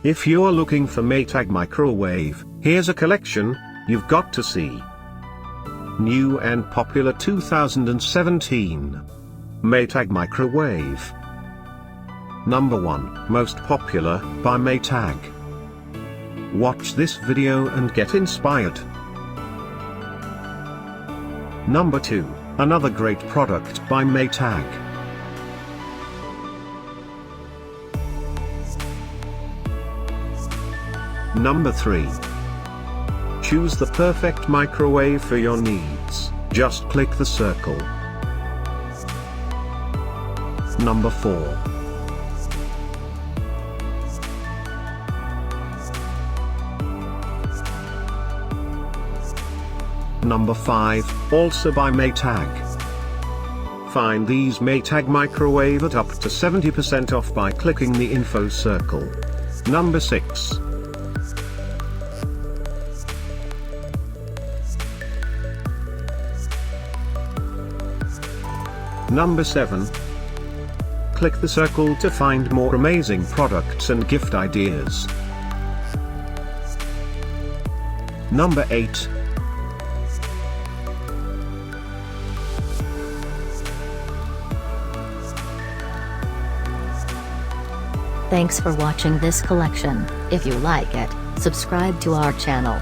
If you're looking for Maytag microwave, here's a collection you've got to see. New and popular 2017 Maytag microwave. Number 1, most popular, by Maytag. Watch this video and get inspired. Number 2, another great product by Maytag. Number 3. Choose the perfect microwave for your needs, just click the circle. Number 4. Number 5, also by Maytag. Find these Maytag microwave at up to 70% off by clicking the info circle. Number 6. Number 7. Click the circle to find more amazing products and gift ideas. Number 8. Thanks for watching this collection. If you like it, subscribe to our channel.